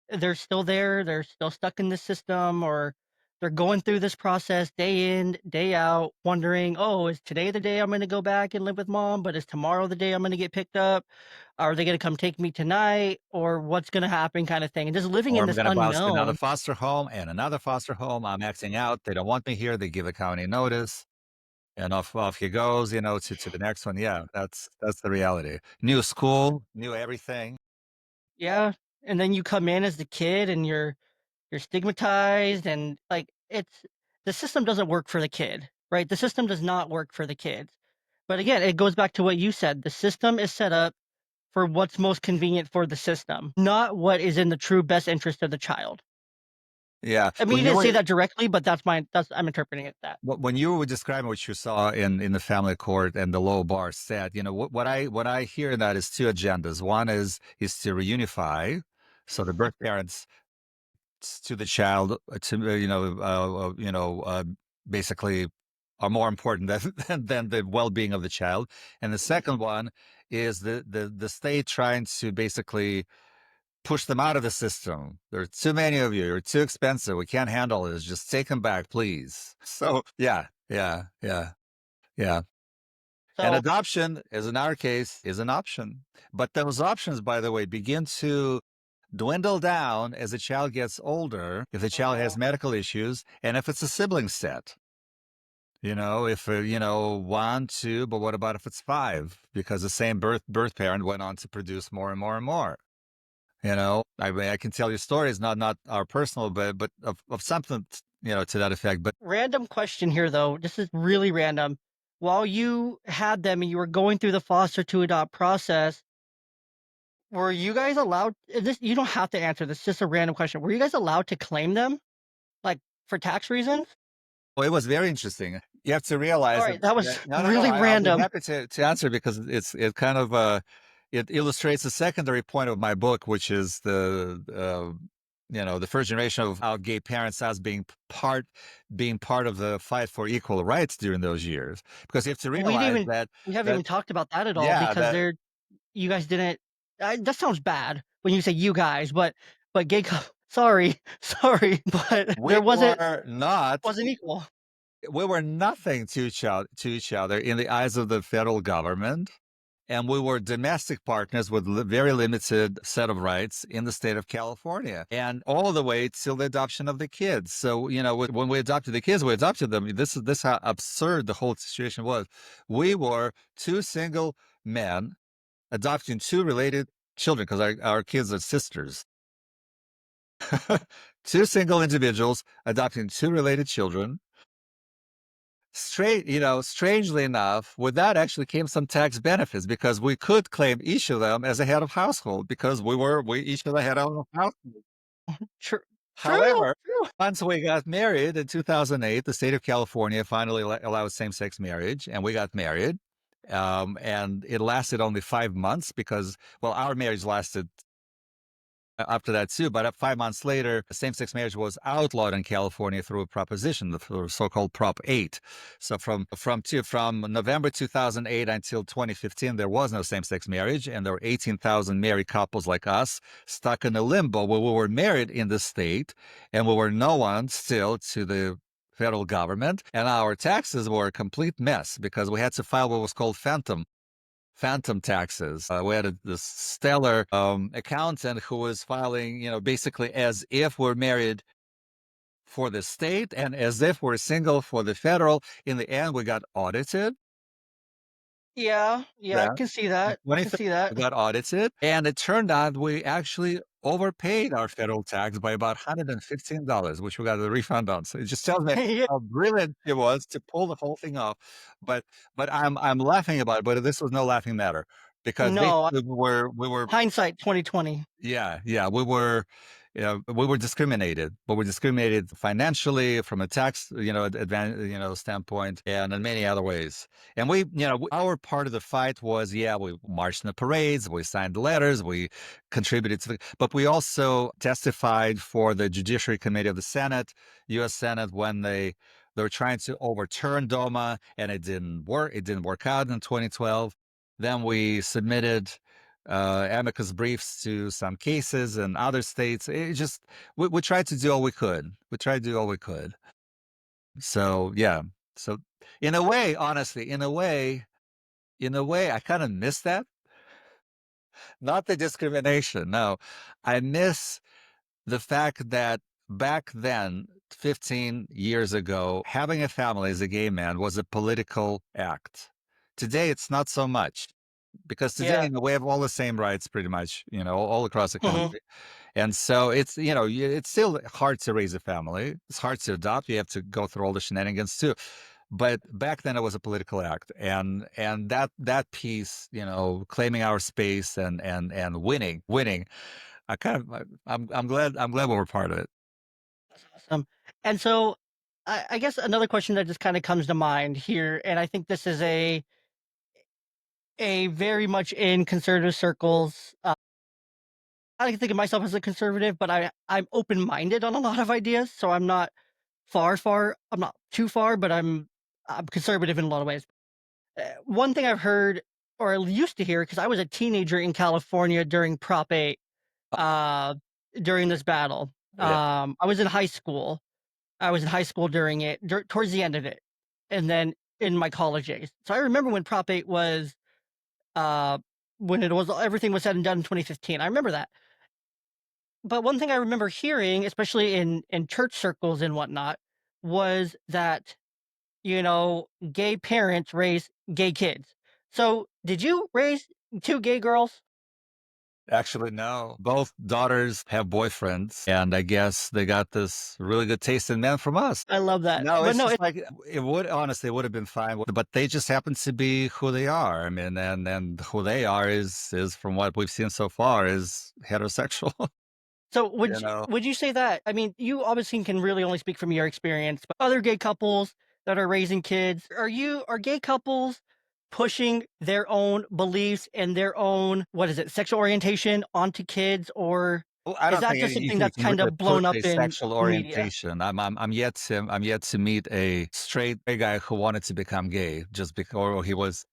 they're still there, they're still stuck in the system, or they're going through this process day in, day out, wondering, "Oh, is today the day I'm gonna go back and live with mom? But is tomorrow the day I'm gonna get picked up? Are they gonna come take me tonight? Or what's gonna happen?" kind of thing, and just living Or in I'm this going to bounce to another unknown. foster home and another foster home. I'm acting out. They don't want me here. They give the county notice, and off he goes. To the next one. Yeah, that's the reality. New school, new everything. Yeah, and then you come in as the kid and you're stigmatized, and, like, it's the system doesn't work for the kid, right? The system does not work for the kids. But again, it goes back to what you said. The system is set up for what's most convenient for the system, not what is in the true best interest of the child. Yeah. I mean, When you you didn't say were that directly, but that's I'm interpreting it that. when you were describing what you saw in the family court and the low bar set, what I hear in that is two agendas. One is to reunify, so the birth parents to the child to basically are more important than than the well-being of the child. And the second one is the state trying to basically push them out of the system. There are too many of you. You're too expensive. We can't handle this. Just take them back, please. So yeah, yeah, yeah, yeah. And So, adoption, as in our case, is an option. But those options, by the way, begin to dwindle down as the child gets older, if the child has mhm, medical issues, and if it's a sibling set. If one, two, but what about if it's five? Because the same birth parent went on to produce more and more and more. I mean, I can tell you stories, not our personal, but of something, to that effect. But random question here though. This is really random. While you had them and you were going through the foster to adopt process, were you guys allowed this you don't have to answer this, just a random question. Were you guys allowed to claim them? Like, for tax reasons? well, it was very interesting. You have to realize Alright, that was no, no, no. really I'll be random. happy to answer because it kind of it illustrates the secondary point of my book, which is the first generation of our gay parents as being part of the fight for equal rights during those years. Because you have to We didn't realize even we haven't that even talked about that at all yeah, because that they're you guys didn't that sounds bad when you say "you guys," but gay cou sorry, sorry, but we there were not wasn't equal. we were nothing to each other in the eyes of the federal government, and we were domestic partners with very limited set of rights in the state of California, and all the way till the adoption of the kids. So when we adopted the kids, we adopted them. This how absurd the whole situation was. We were two single men adopting two related children because our kids are sisters. Two single individuals adopting two related children. Strangely enough, with that actually came some tax benefits because we could claim each of them as a head of household because we each of the head of household. True, true, However, true. once we got married in 2008, the state of California finally allowed same-sex marriage, and we got married. And it lasted only 5 months because, well, our marriage lasted after that too. But 5 months later, same-sex marriage was outlawed in California through a proposition, the so-called Prop 8. So from November 2008 until 2015, there was no same-sex marriage, and there were 18,000 married couples like us stuck in a limbo where we were married in the state, and we were no one still to the federal government, and our taxes were a complete mess because we had to file what was called phantom taxes. We had this stellar accountant who was filing, basically as if we're married for the state and as if we're single for the federal. In the end, we got audited. Yeah, yeah, I Yeah. can see In that, I can 2013, see that. we got audited, and it turned out we actually overpaid our federal tax by about $115, which we got a refund on. So it just tells me Yeah. how brilliant it was to pull the whole thing off. But I'm laughing about it, but this was no laughing matter because No, basically we were hindsight 2020. yeah, yeah, we were discriminated, but we're discriminated financially from a tax, standpoint, and in many other ways. And our part of the fight was, yeah, we marched in the parades, we signed the letters, we contributed but we also testified for the Judiciary Committee of the Senate, U.S. Senate, when they were trying to overturn DOMA, and it didn't work. It didn't work out in 2012. Then we submitted amicus briefs to some cases in other states. It just we tried to do all we could. We tried to do all we could. So yeah. So in a way, honestly, in a way, I kind of miss that. Not the discrimination. No, I miss the fact that back then, 15 years ago, having a family as a gay man was a political act. Today, it's not so much because today, Yeah. we have all the same rights pretty much, all across the Mhm. country. And so it's still hard to raise a family. It's hard to adopt. You have to go through all the shenanigans too. But back then it was a political act, and that piece, claiming our space and winning. I'm glad we were part of it. And so I guess another question that just kind of comes to mind here, and I think this is a very much in conservative circles. I like to think of myself as a conservative, but I'm open minded on a lot of ideas. So I'm not far. I'm not too far, but I'm conservative in a lot of ways. One thing I've heard or I used to hear because I was a teenager in California during Prop 8, uh, during this battle. Yeah. I was in high school. I was in high school during it, towards the end of it, and then in my college days. So I remember when Prop 8 was, uh, when it was everything was said and done in 2015. I remember that. But one thing I remember hearing, especially in church circles and whatnot, was that, gay parents raise gay kids. So, did you raise 2 gay girls? Actually, no. Both daughters have boyfriends, and I guess they got this really good taste in men from us. I love that. No, But it's no, just it like it would honestly, it would have been fine, but they just happen to be who they are. I mean, and who they are is from what we've seen so far is heterosexual. so You know, would you say that I mean, you obviously can really only speak from your experience, but other gay couples that are raising kids, are gay couples pushing their own beliefs and their own, what is it, sexual orientation onto kids, or well, I is don't that think just you something can, you that's can really kinda push blown up a in sexual media? orientation. I'm yet to meet a straight gay guy who wanted to become gay just because or he was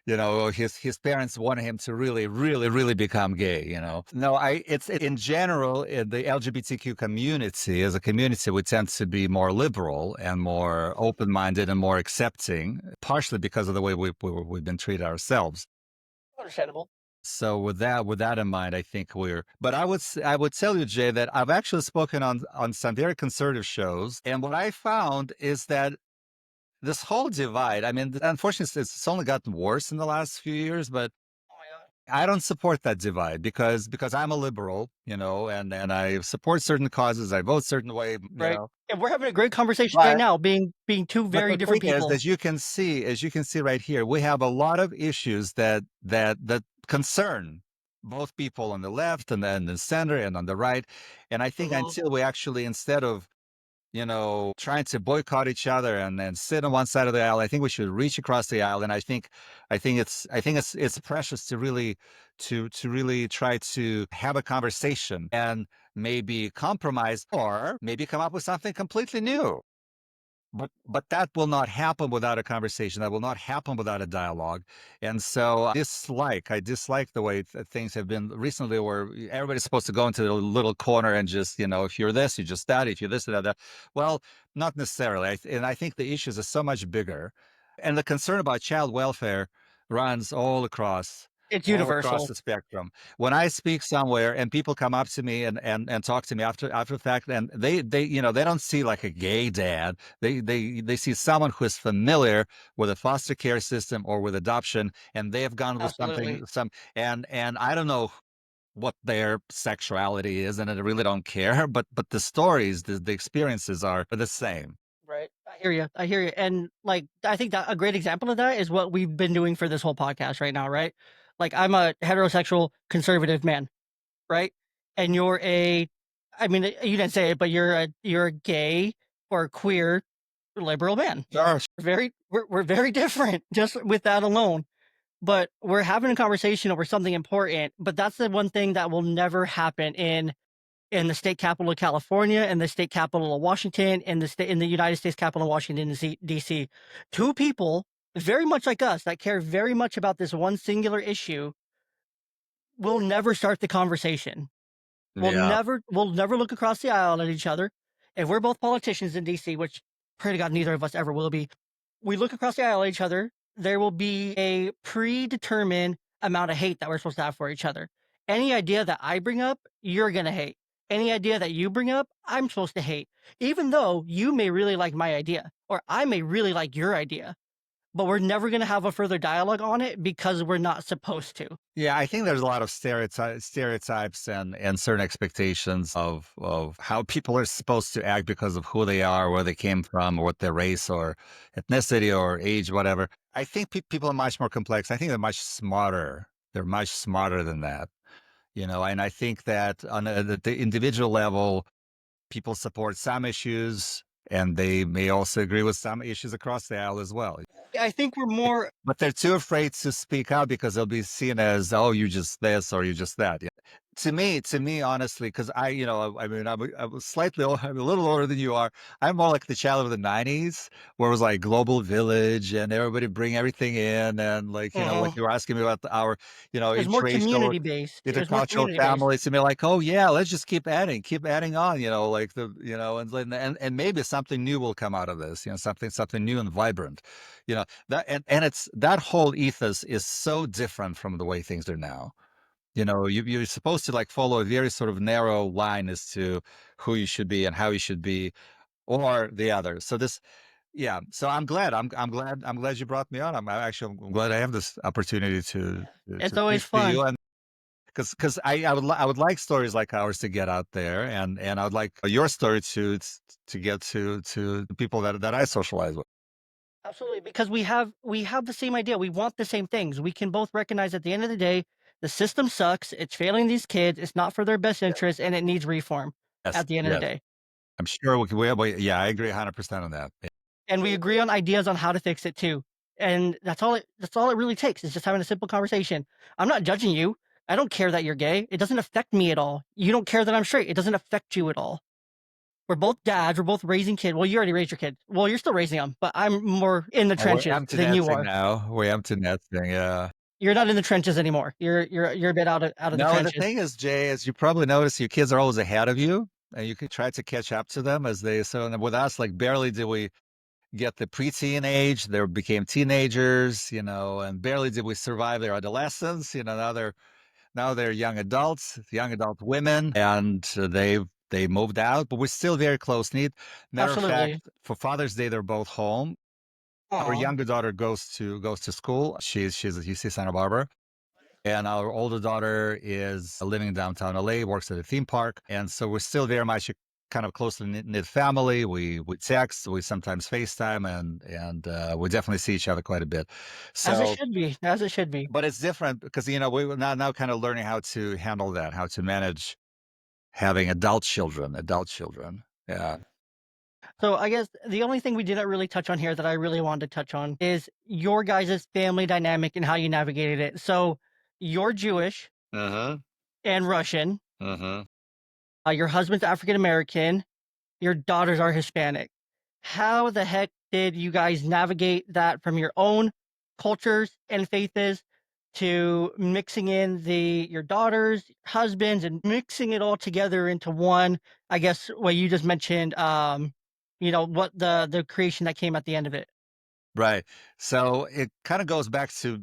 his parents wanted him to really become gay. No, I it's in general the LGBTQ community as a community we tend to be more liberal and more open minded and more accepting, partially because of the way we've been treated ourselves. Understandable. So with that in mind, I think we're. But I would tell you, Jay, that I've actually spoken on some very conservative shows, and what I found is that this whole divide. I mean, unfortunately, it's only gotten worse in the last few years, but Oh my god. I don't support that divide because I'm a liberal, and I support certain causes. I vote certain way, Right. And we're having a great conversation right But now, being 2 but very the thing different is, people. as you can see right here, we have a lot of issues that concern both people on the left and then the center and on the right. And I think Mhm. until we actually, instead of trying to boycott each other and then sit on one side of the aisle, I think we should reach across the aisle. And I think it's precious to really try to have a conversation and maybe compromise or maybe come up with something completely new. But that will not happen without a conversation. That will not happen without a dialogue. And so I dislike the way things have been recently, where everybody's supposed to go into a little corner and just, if you're this, you just that. If you're this, that. Well, not necessarily. And I think the issues are so much bigger, and the concern about child welfare runs It's all across universal. the spectrum. When I speak somewhere and people come up to me and talk to me after the fact, and they don't see like a gay dad. They see someone who is familiar with a foster care system or with adoption, and they have gone with Absolutely. something some and I don't know what their sexuality is, and I really don't care. But the stories, the experiences are the same. Right. I hear you. I hear you. And like, I think that a great example of that is what we've been doing for this whole podcast right now, right? Like, I'm a heterosexual conservative man, right? And I mean, you didn't say it, but you're a gay or queer liberal man. Sure. We're very different just with that alone. But we're having a conversation over something important. But that's the one thing that will never happen in the state capital of California, in the state capital of Washington, in the United States capital of Washington D.C. Two people very much like us that care very much about this one singular issue will never start the conversation. Yeah. We'll never look across the aisle at each other. If we're both politicians in DC, which pray to God neither of us ever will be, we look across the aisle at each other, there will be a predetermined amount of hate that we're supposed to have for each other. Any idea that I bring up, you're gonna hate. Any idea that you bring up, I'm supposed to hate. Even though you may really like my idea, or I may really like your idea, but we're never gonna have a further dialogue on it because we're not supposed to. Yeah, I think there's a lot of stereotypes and certain expectations of how people are supposed to act because of who they are, where they came from, or what their race or ethnicity or age, whatever. I think people are much more complex. I think they're much smarter. They're much smarter than that, and I think that on the individual level, People support some issues, and they may also agree with some issues across the aisle as well. I think we're more But they're too afraid to speak out because they'll be seen as, "Oh, you just this or you just that." Yeah. To me, honestly, because I mean, I'm slightly old, I'm a little older than you are. I'm more like the child of the '90s, where it was like global village and everybody bring everything in, and like like mhm. you were asking me about our It was more interracial, community based. It was more intercultural community based. families, to be like, "Oh yeah, let's just keep adding on," like and maybe something new will come out of this, something new and vibrant, that and it's that whole ethos is so different from the way things are now. You're supposed to like follow a very sort of narrow line as to who you should be and how you should be, or the other. So this, yeah. So I'm glad you brought me on. I'm glad I have this opportunity to It's always speak to fun. you, and because I would like stories like ours to get out there, and I would like your story to get to the people that I socialize with. Absolutely, because we have the same idea. We want the same things. We can both recognize at the end of the day, the system sucks. It's failing these kids. It's not for their best interest, and it needs reform. Yes, At the end of the yes. day, I'm sure yeah, I agree 100% on that. and we agree on ideas on how to fix it too. And that's all it really takes is just having a simple conversation. I'm not judging you. I don't care that you're gay. It doesn't affect me at all. You don't care that I'm straight. It doesn't affect you at all. We're both dads. We're both raising kids. Well, you already raised your kids. Well, you're still raising them, but I'm more in the Oh, we're trenches empty than you nesting are. now. We're empty nesting, yeah. You're not in the trenches anymore. You're a bit out of the No, the trenches. thing is, Jay, as you probably notice, your kids are always ahead of you, and you can try to catch up to them as they so and with us, like, barely did we get the preteen age, they became teenagers, and barely did we survive their adolescence, now they're young adult women, and they moved out, but we're still very close-knit. Matter of fact, Absolutely. for Father's Day, they're both home. Our Aw, younger daughter goes to school. She's at UC Santa Barbara, and our older daughter is living in downtown LA, works at a theme park, and so we're still very much a kind of closely knit family. We text, we sometimes FaceTime, and we definitely see each other quite a bit. as it So, should be, as it should be. but it's different because we were now kind of learning how to handle that, how to manage having adult children. Adult children, yeah. So I guess the only thing we didn't really touch on here that I really wanted to touch on is your guys' family dynamic and how you navigated it. So you're Jewish Uh huh. and Russian. Uh huh. Your husband's African American. Your daughters are Hispanic. How the heck did you guys navigate that from your own cultures and faiths to mixing in your daughters, husbands, and mixing it all together into one? I guess what you just mentioned, what the creation that came at the end of it. Right. So it kind of goes back to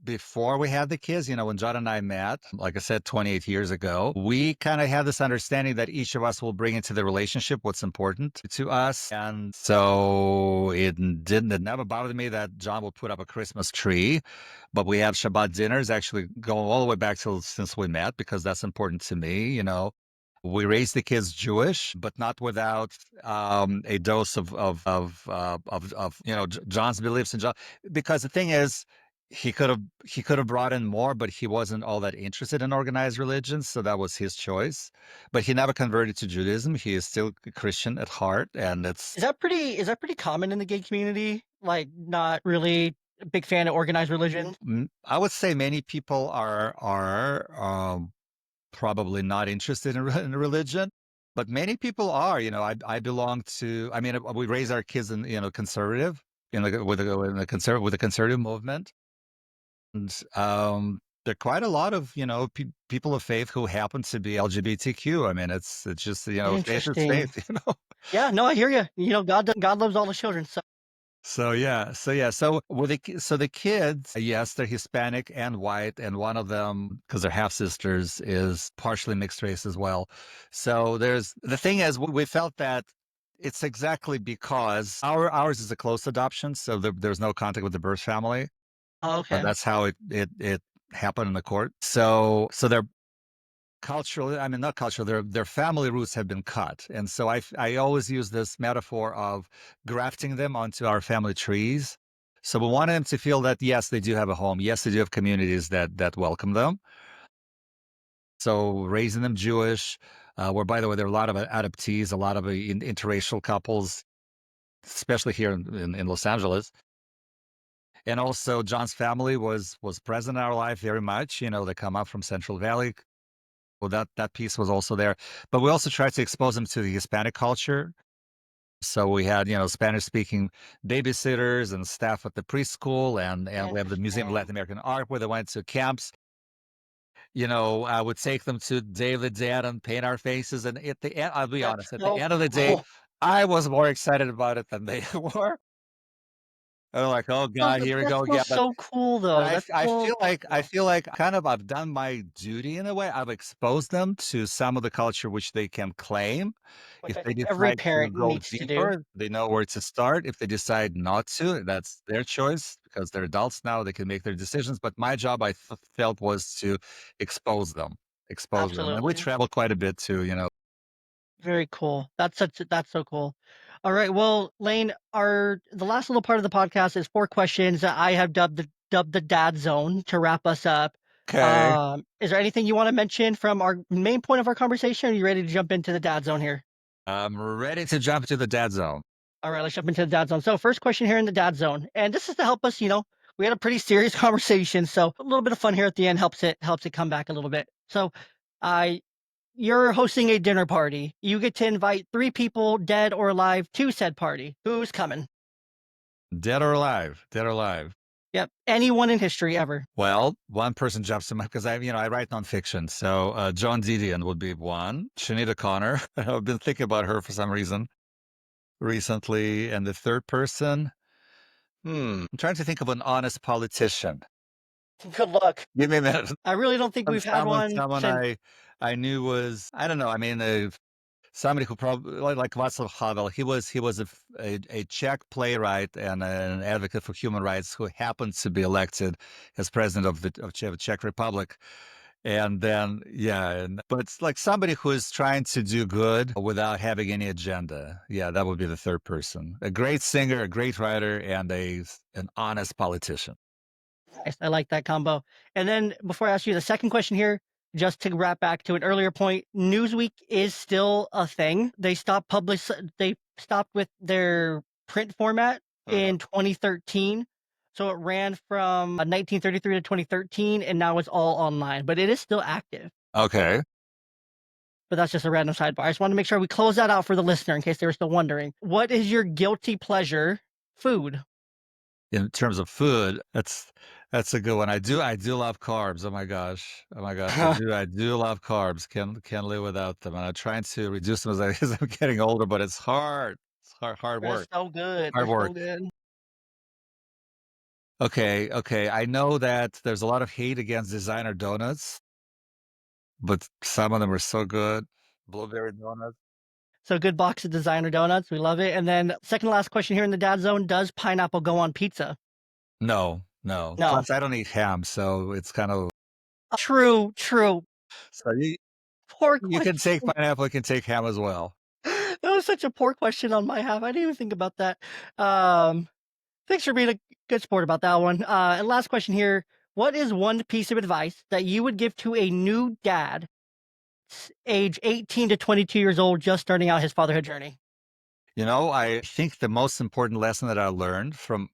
before we had the kids, when John and I met, like I said, 28 years ago, we kind of had this understanding that each of us will bring into the relationship what's important to us. And so it never bothered me that John would put up a Christmas tree, but we have Shabbat dinners actually go all the way back till since we met because that's important to me. We raised the kids Jewish, but not without a dose of John's beliefs and John. Because the thing is, he could have brought in more, but he wasn't all that interested in organized religions, so that was his choice. But he never converted to Judaism. He is still a Christian at heart, and it's Is that pretty common in the gay community? Like, not really a big fan of organized religion. I would say many people are probably not interested in religion, but many people are. I belong to. I mean, we raise our kids in conservative with the conservative movement. And there are quite a lot of people of faith who happen to be LGBTQ. I mean, it's just faith is Interesting. faith, you know. Yeah, no, I hear you. God loves all the children. So So the kids, yes, they're Hispanic and white, and one of them, because they're half sisters, is partially mixed race as well. So there's the thing is, we felt that it's exactly because ours is a close adoption, so there's no contact with the birth family. oh, okay. That's how it happened in the court. So their cultural, I mean, not cultural, their family roots have been cut, and so I always use this metaphor of grafting them onto our family trees. So we want them to feel that yes, they do have a home, yes, they do have communities that welcome them. So raising them Jewish, where, by the way, there are a lot of adoptees, a lot of interracial couples, especially here in Los Angeles. And also, John's family was present in our life very much. They come up from Central Valley. Well, that piece was also there, but we also tried to expose them to the Hispanic culture. So we had, Spanish-speaking babysitters and staff at the preschool, and we have the Museum of Interesting. Latin American Art where they went to camps. I would take them to Day of the Dead and paint our faces. And at the end, I'll be That's honest, at the so end of the day, cool. I was more excited about it than they were. They're like, "Oh Feels God, here we that go again." feels so cool though. That's I so feel like cool. kind of I've done my duty in a way. I've exposed them to some of the culture which they can claim. Which If I they think every decide to parent go needs to do. deeper, they know where to start. If they decide not to, that's their choice because they're adults now. They can make their decisions. But my job, felt, was to expose them, and we Absolutely. travel quite a bit too. Very cool. That's so cool. All right. Well, Lane, our the last little part of the podcast is 4 questions that I have dubbed the dad zone to wrap us up. Okay, Is there anything you want to mention from our main point of our conversation? Or are you ready to jump into the dad zone here? I'm ready to jump into the dad zone. All right, let's jump into the dad zone. So, first question here in the dad zone, and this is to help us. We had a pretty serious conversation, so a little bit of fun here at the end helps it come back a little bit. So, I you're hosting a dinner party. You get to invite 3 people, dead or alive, to said party. Who's coming? Dead or alive? Dead or alive? Yep, anyone in history ever. Well, one person jumps to mind because I write nonfiction. So John Didion would be one. Shanita Connor. I've been thinking about her for some reason recently. And the third person, I'm trying to think of an honest politician. Good luck. Give me a minute. I really don't think we've had one Someone since. I knew was, I don't know. I mean, somebody who probably like Václav Havel. He was a Czech playwright and an advocate for human rights who happened to be elected as president of the Czech Republic. And then, yeah, but it's like somebody who is trying to do good without having any agenda. Yeah, that would be the third person. A great singer, a great writer, and an honest politician. Nice, I like that combo. And then before I ask you the second question here, just to wrap back to an earlier point, Newsweek is still a thing. They stopped with their print format Mhm. in 2013. So it ran from 1933 to 2013, and now it's all online, but it is still active. Okay. But that's just a random sidebar. I just want to make sure we close that out for the listener in case they were still wondering. What is your guilty pleasure food? In terms of food, that's a good one. I do love carbs. Oh my gosh. Oh my gosh. I do love carbs. Can't live without them. And I'm trying to reduce them as I'm getting older, but it's hard. It's hard They're work. so good. Hard They're work. so good. Okay, okay. I know that there's a lot of hate against designer donuts, but some of them are so good. Blueberry donuts. So good box of designer donuts. We love it. And then second to last question here in the dad zone, does pineapple go on pizza? No, no. No. Plus, I don't eat ham, so it's kind of True, true. so Poor you can take question. pineapple, you can take ham as well. That was such a poor question on my half. I didn't even think about that. Um, Thanks for being a good sport about that one. And last question here. What is one piece of advice that you would give to a new dad, age 18 to 22 years old, just starting out his fatherhood journey? I think the most important lesson that I learned from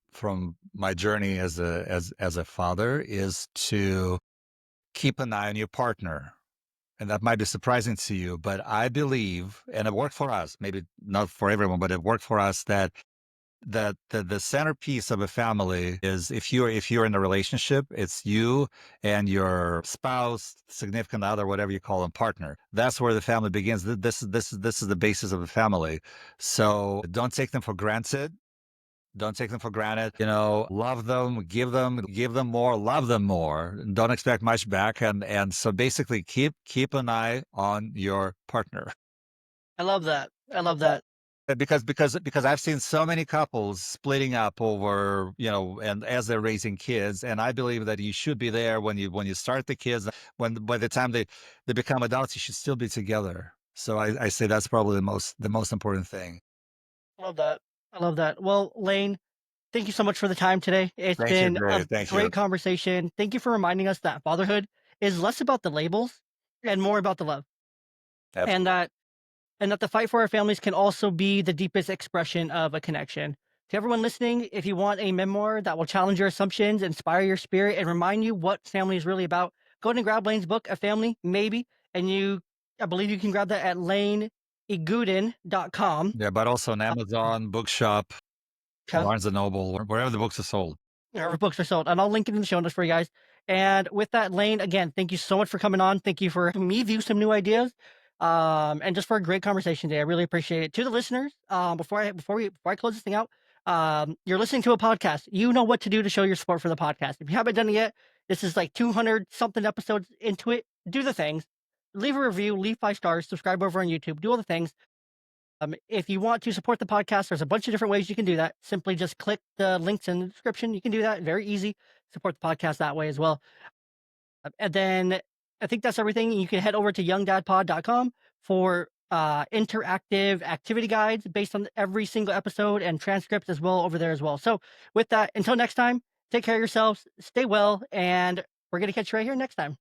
my journey as a father is to keep an eye on your partner. And that might be surprising to you, but I believe, and it worked for us, maybe not for everyone, but it worked for us that the centerpiece of a family is if you're in a relationship, it's you and your spouse, significant other, whatever you call them, partner. That's where the family begins. This is the basis of a family. So don't take them for granted. Don't take them for granted. Love them, give them more, love them more. Don't expect much back. And so basically keep an eye on your partner. I love that. I love that. Because I've seen so many couples splitting up over, and as they're raising kids, and I believe that you should be there when you start the kids. When by the time they become adults, you should still be together. So I say that's probably the most important thing. Love that. I love that. Well, Lane, thank you so much for the time today. It's Thank you, been a great, thank you. great conversation. Thank you for reminding us that fatherhood is less about the labels and more about the love. and Absolutely. that the fight for our families can also be the deepest expression of a connection. To everyone listening, if you want a memoir that will challenge your assumptions, inspire your spirit, and remind you what family is really about, go ahead and grab Lane's book, A Family, Maybe. And I believe you can grab that at laneigoudin.com. Yeah, but also on Uh, Amazon, Bookshop, okay. Barnes& and Noble, wherever the books are sold. Our books are sold, and I'll link it in the show notes for you guys. And with that, Lane, again, thank you so much for coming on. Thank you for helping me view some new ideas, and just for a great conversation today. I really appreciate it. To the listeners, before I close this thing out, you're listening to a podcast. You know what to do to show your support for the podcast. If you haven't done it yet, this is like 200 something episodes into it. Do the things, leave a review, leave 5 stars, subscribe over on YouTube, do all the things. If you want to support the podcast, there's a bunch of different ways you can do that. Simply just click the links in the description. You can do that. Very easy. Support the podcast that way as well. And then I think that's everything. You can head over to youngdadpod.com for interactive activity guides based on every single episode and transcripts as well over there as well. So with that, until next time, take care of yourselves, stay well, and we're going to catch you right here next time.